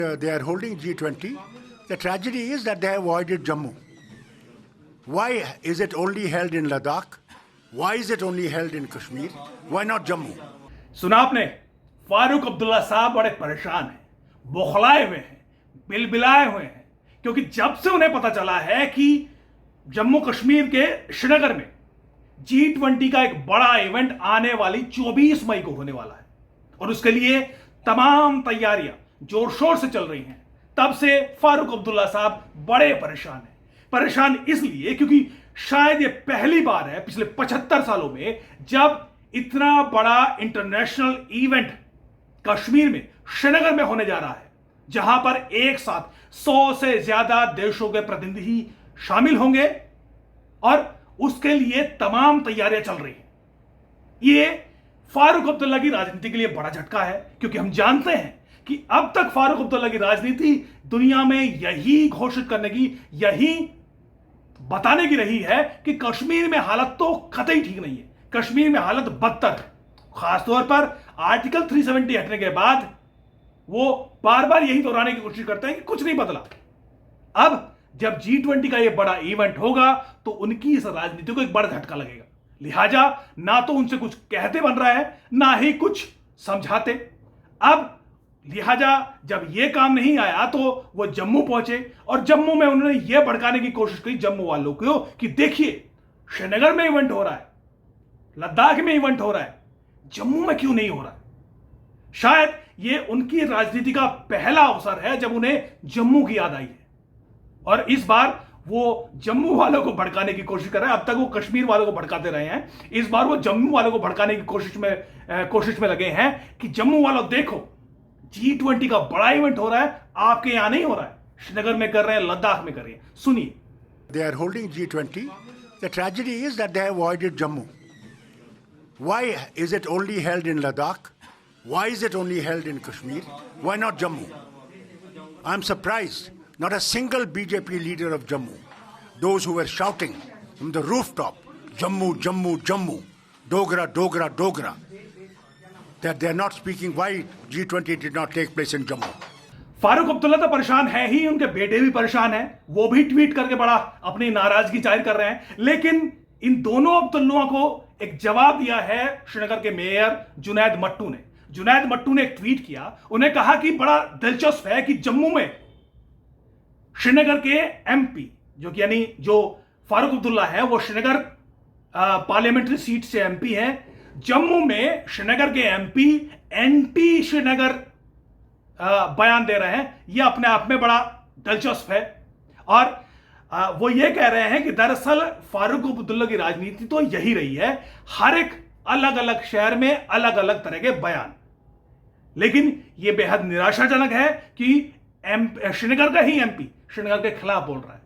They are holding G20. The tragedy is that they have avoided Jammu. Why is it only held in Ladakh? Why is it only held in Kashmir? Why not Jammu? सुना आपने? फारूक अब्दुल्ला साहब बड़े परेशान हैं, बौखलाए हुए हैं, बिलबिलाए हुए हैं, क्योंकि जब से उन्हें पता चला है कि जम्मू कश्मीर के श्रीनगर में G20 का एक बड़ा इवेंट आने वाली 24 मई को होने वाला है और उसके लिए तमाम तैयारियां जोर शोर से चल रही हैं, तब से फारूक अब्दुल्ला साहब बड़े परेशान हैं। परेशान इसलिए क्योंकि शायद ये पहली बार है पिछले 75 सालों में जब इतना बड़ा इंटरनेशनल इवेंट कश्मीर में श्रीनगर में होने जा रहा है, जहां पर एक साथ 100 से ज्यादा देशों के प्रतिनिधि शामिल होंगे और उसके लिए तमाम तैयारियां चल रही हैं। ये फारूक अब्दुल्ला की राजनीति के लिए बड़ा झटका है, क्योंकि हम जानते हैं कि अब तक फारूक अब्दुल्ला की राजनीति दुनिया में यही घोषित करने की, यही बताने की रही है कि कश्मीर में हालत तो कतई ठीक नहीं है, कश्मीर में हालत बदतर है। खासतौर पर आर्टिकल 370 हटने के बाद वो बार बार यही दोहराने की कोशिश करते हैं कि कुछ नहीं बदला। अब जब G20 का ये बड़ा इवेंट होगा तो उनकी इस राजनीति को एक बड़ा झटका लगेगा, लिहाजा ना तो उनसे कुछ कहते बन रहा है, ना ही कुछ समझाते। अब लिहाजा जब ये काम नहीं आया तो वो जम्मू पहुंचे और जम्मू में उन्होंने ये भड़काने की कोशिश की जम्मू वालों को कि देखिए श्रीनगर में इवेंट हो रहा है, लद्दाख में इवेंट हो रहा है, जम्मू में क्यों नहीं हो रहा है। शायद ये उनकी राजनीति का पहला अवसर है जब उन्हें जम्मू की याद आई है और इस बार वो जम्मू वालों को भड़काने की कोशिश कर रहे हैं। अब तक वो कश्मीर वालों को भड़काते रहे हैं, इस बार वो जम्मू वालों को भड़काने की कोशिश में लगे हैं कि जम्मू वालों देखो G20 का बड़ा इवेंट हो रहा है, आपके यहां नहीं हो रहा है, श्रीनगर में कर रहे हैं, लद्दाख में कर रहे हैं। सुनिए। They are holding G20. The tragedy is that they have avoided Jammu. Why is it only held in Ladakh? Why is it only held in Kashmir? Why not Jammu? I'm surprised. Not a single BJP leader of Jammu, those who were shouting from the rooftop, Jammu, Jammu, Jammu, Dogra, Dogra, Dogra, that they're not speaking why G20 did not take place in Jammu. Farooq Abdullah तो परेशान है ही, उनके बेटे भी परेशान हैं, वो भी ट्वीट करके बड़ा अपनी नाराजगी जाहिर कर रहे हैं। लेकिन इन दोनों अब्दुल्लों को एक जवाब दिया है श्रीनगर के मेयर जुनैद मट्टू ने। जुनैद मट्टू ने एक ट्वीट किया, उन्हें कहा कि बड़ा दिलचस्प है कि जम्मू में श्रीनगर के एमपी जो कि यानी जो फारूक अब्दुल्ला है वो श्रीनगर पार्लियामेंट्री सीट से एमपी हैं, जम्मू में श्रीनगर के एमपी एंटी श्रीनगर बयान दे रहे हैं। यह अपने आप में बड़ा दिलचस्प है और वो ये कह रहे हैं कि दरअसल फारूक अब्दुल्ला की राजनीति तो यही रही है, हर एक अलग अलग शहर में अलग अलग तरह के बयान। लेकिन यह बेहद निराशाजनक है कि श्रीनगर का ही एमपी श्रीनगर के खिलाफ बोल रहा है,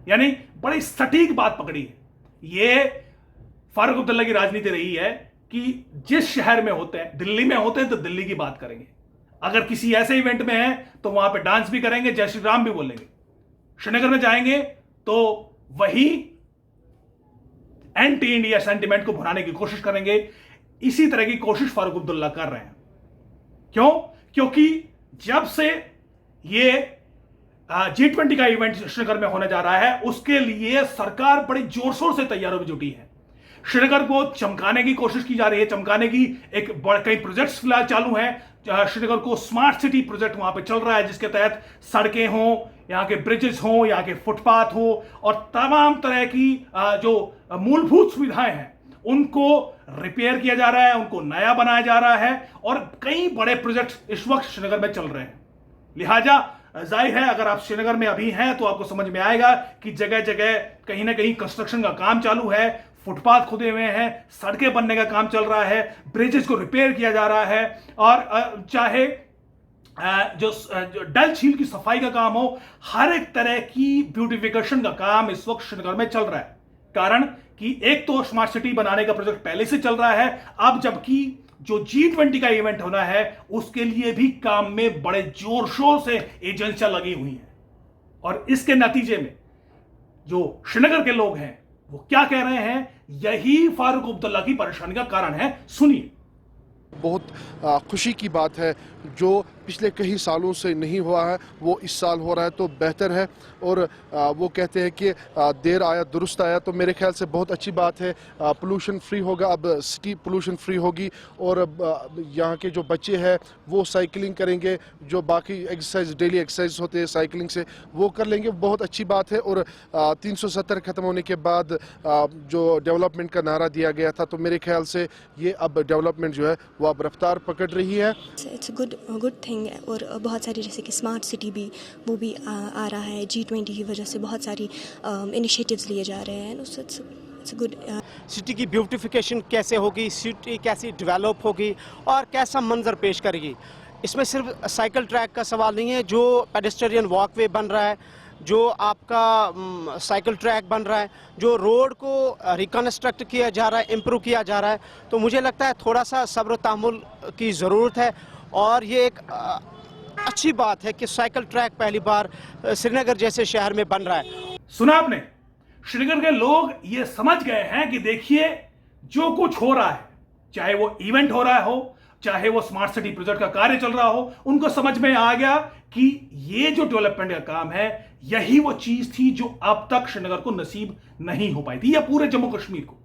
यानी बड़ी सटीक बात पकड़ी है। यह फारूक अब्दुल्ला की राजनीति रही है कि जिस शहर में होते हैं, दिल्ली में होते हैं तो दिल्ली की बात करेंगे, अगर किसी ऐसे इवेंट में है तो वहां पे डांस भी करेंगे, जय श्री राम भी बोलेंगे। श्रीनगर में जाएंगे तो वही एंटी इंडिया सेंटिमेंट को भुनाने की कोशिश करेंगे। इसी तरह की कोशिश फारूक अब्दुल्ला कर रहे हैं। क्यों? क्योंकि जब से ये G20 का इवेंट श्रीनगर में होने जा रहा है उसके लिए सरकार बड़ी जोर शोर से तैयारियों में जुटी है। श्रीनगर को चमकाने की कोशिश की जा रही है, चमकाने की कई प्रोजेक्ट्स फिलहाल चालू हैं। श्रीनगर को स्मार्ट सिटी प्रोजेक्ट वहां पे चल रहा है, जिसके तहत सड़कें हों, यहाँ के ब्रिजेस हों, यहाँ के फुटपाथ हो और तमाम तरह की जो मूलभूत सुविधाएं हैं उनको रिपेयर किया जा रहा है, उनको नया बनाया जा रहा है और कई बड़े प्रोजेक्ट इस वक्त श्रीनगर में चल रहे हैं। लिहाजा जाहिर है अगर आप श्रीनगर में अभी हैं तो आपको समझ में आएगा कि जगह जगह कहीं ना कहीं कंस्ट्रक्शन का काम चालू है, फुटपाथ खुदे हुए हैं, सड़कें बनने का काम चल रहा है, ब्रिजेस को रिपेयर किया जा रहा है और चाहे जो डल झील की सफाई का काम हो, हर एक तरह की ब्यूटिफिकेशन का काम इस वक्त श्रीनगर में चल रहा है। कारण कि एक तो स्मार्ट सिटी बनाने का प्रोजेक्ट पहले से चल रहा है, अब जबकि जो G20 का इवेंट होना है उसके लिए भी काम में बड़े जोर शोर से एजेंसियां लगी हुई हैं और इसके नतीजे में जो श्रीनगर के लोग हैं वो क्या कह रहे हैं, यही फारूक अब्दुल्ला की परेशानी का कारण है। सुनिए। बहुत खुशी की बात है जो पिछले कई सालों से नहीं हुआ है वो इस साल हो रहा है, तो बेहतर है। और वो कहते हैं कि देर आया दुरुस्त आया, तो मेरे ख्याल से बहुत अच्छी बात है। पोल्यूशन फ्री होगा, अब सिटी पोल्यूशन फ्री होगी, और यहाँ के जो बच्चे हैं वो साइकिलिंग करेंगे, जो बाकी एक्सरसाइज डेली एक्सरसाइज होते हैं साइकिलिंग से वो कर लेंगे, बहुत अच्छी बात है। और 370 ख़त्म होने के बाद जो डेवलपमेंट का नारा दिया गया था, तो मेरे ख्याल से ये अब डेवलपमेंट जो है वो अब रफ्तार पकड़ रही है। It's good thing. और बहुत सारी जैसे कि स्मार्ट सिटी भी वो भी आ रहा है, G20 की वजह से बहुत सारी इनिशिएटिव्स लिए जा रहे हैं। It's good. सिटी की ब्यूटिफिकेशन कैसे होगी, सिटी कैसी डेवलप होगी और कैसा मंजर पेश करेगी। इसमें सिर्फ साइकिल ट्रैक का सवाल नहीं है, जो पेडेस्ट्रियन वॉकवे बन रहा है, जो आपका साइकिल ट्रैक बन रहा है, जो रोड को रिकन्स्ट्रक्ट किया जा रहा है, इम्प्रूव किया जा रहा है, तो मुझे लगता है थोड़ा सा सब्र तहम्मुल की ज़रूरत है। और ये एक अच्छी बात है कि साइकिल ट्रैक पहली बार श्रीनगर जैसे शहर में बन रहा है। सुना आपने, श्रीनगर के लोग ये समझ गए हैं कि देखिए जो कुछ हो रहा है, चाहे वो इवेंट हो रहा हो, चाहे वो स्मार्ट सिटी प्रोजेक्ट का कार्य चल रहा हो, उनको समझ में आ गया कि ये जो डेवलपमेंट का काम है यही वो चीज थी जो अब तक श्रीनगर को नसीब नहीं हो पाई थी, या पूरे जम्मू कश्मीर को।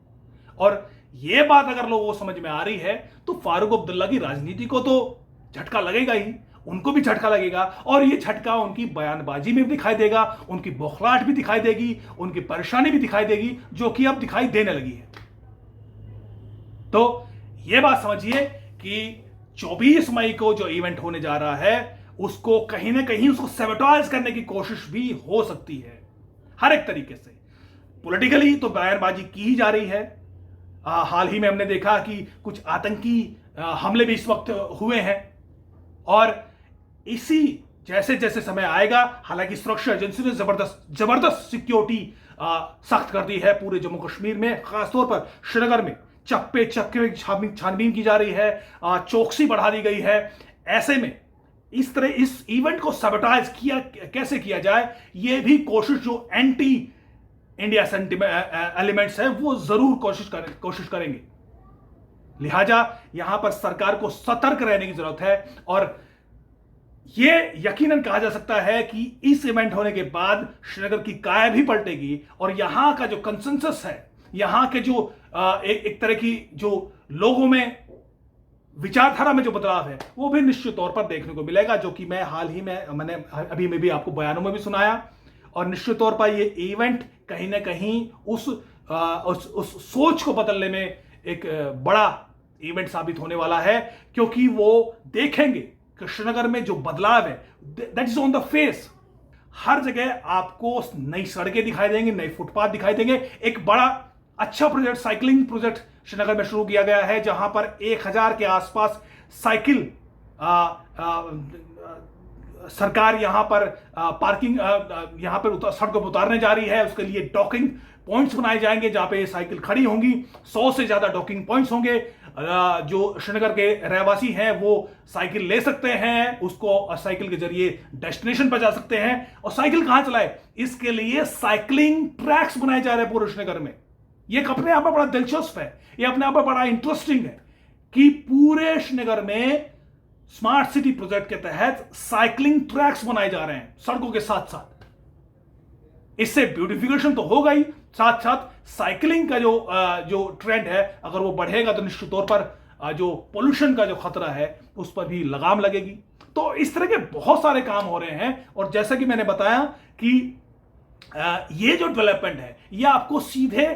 और ये बात अगर लोगों को समझ में आ रही है तो फारूक अब्दुल्ला की राजनीति को तो झटका लगेगा ही, उनको भी झटका लगेगा। और ये झटका उनकी बयानबाजी में भी दिखाई देगा, उनकी बौखलाहट भी दिखाई देगी, उनकी परेशानी भी दिखाई देगी, जो कि अब दिखाई देने लगी है। तो ये बात समझिए कि 24 मई को जो इवेंट होने जा रहा है उसको कहीं ना कहीं उसको सैबोटाज करने की कोशिश भी हो सकती है, हर एक तरीके से। पॉलिटिकली तो बयानबाजी की ही जा रही है। हाल ही में हमने देखा कि कुछ आतंकी हमले भी इस वक्त हुए हैं, और इसी जैसे जैसे समय आएगा, हालांकि सुरक्षा एजेंसी ने जबरदस्त सिक्योरिटी सख्त कर दी है पूरे जम्मू कश्मीर में, खासतौर पर श्रीनगर में चप्पे छानबीन की जा रही है, चौकसी बढ़ा दी गई है। ऐसे में इस तरह इस इवेंट को सैबोटाइज कैसे किया जाए, यह भी कोशिश जो एंटी इंडिया एलिमेंट्स है वो जरूर कोशिश करेंगे। लिहाजा यहां पर सरकार को सतर्क रहने की जरूरत है। और यह यकीनन कहा जा सकता है कि इस इवेंट होने के बाद श्रीनगर की काया भी पलटेगी, और यहां का जो कंसेंसस है, यहां के जो एक तरह की जो लोगों में विचारधारा में जो बदलाव है वो भी निश्चित तौर पर देखने को मिलेगा, जो कि मैं हाल ही में मैंने अभी में भी आपको बयानों में भी सुनाया। और निश्चित तौर पर ये इवेंट कहीं ना कहीं उस सोच को बदलने में एक बड़ा इवेंट साबित होने वाला है, क्योंकि वो देखेंगे कि श्रीनगर में जो बदलाव है that is on the face. हर जगह आपको नई सड़कें दिखाई देंगी, नए फुटपाथ दिखाई देंगे। एक बड़ा अच्छा प्रोजेक्ट, साइकिलिंग प्रोजेक्ट श्रीनगर में शुरू किया गया है, जहां पर 1000 के आसपास साइकिल सरकार यहां पर पार्किंग यहां पर सड़कों पर उतारने जा रही है। उसके लिए डॉकिंग पॉइंट्स बनाए जाएंगे जहां पे साइकिल खड़ी होंगी। 100 से ज्यादा डॉकिंग पॉइंट्स होंगे। जो श्रीनगर के रहवासी हैं वो साइकिल ले सकते हैं, उसको साइकिल के जरिए डेस्टिनेशन पर जा सकते हैं। और साइकिल कहां चलाए, इसके लिए साइकिलिंग ट्रैक्स बनाए जा रहे हैं पूरे श्रीनगर में। ये अपने आप में बड़ा दिलचस्प है, ये अपने आप में बड़ा इंटरेस्टिंग है कि पूरे श्रीनगर में स्मार्ट सिटी प्रोजेक्ट के तहत साइकिलिंग ट्रैक्स बनाए जा रहे हैं सड़कों के साथ साथ। इससे ब्यूटिफिकेशन तो होगा ही, साथ साथ साइकिलिंग का जो ट्रेंड है अगर वो बढ़ेगा तो निश्चित तौर पर जो पोल्यूशन का जो खतरा है उस पर भी लगाम लगेगी। तो इस तरह के बहुत सारे काम हो रहे हैं। और जैसा कि मैंने बताया कि ये जो डेवलपमेंट है ये आपको सीधे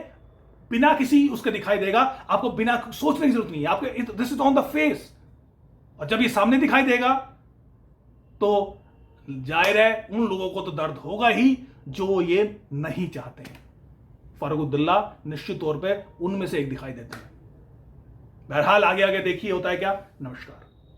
बिना किसी उसके दिखाई देगा, आपको बिना सोचने की जरूरत नहीं है, आपके this is on the face. और जब ये सामने दिखाई देगा तो जाहिर है उन लोगों को तो दर्द होगा ही जो ये नहीं चाहते हैं। फारूक अब्दुल्ला निश्चित तौर पे उनमें से एक दिखाई देते हैं। बहरहाल आगे आगे देखिए होता है क्या। नमस्कार।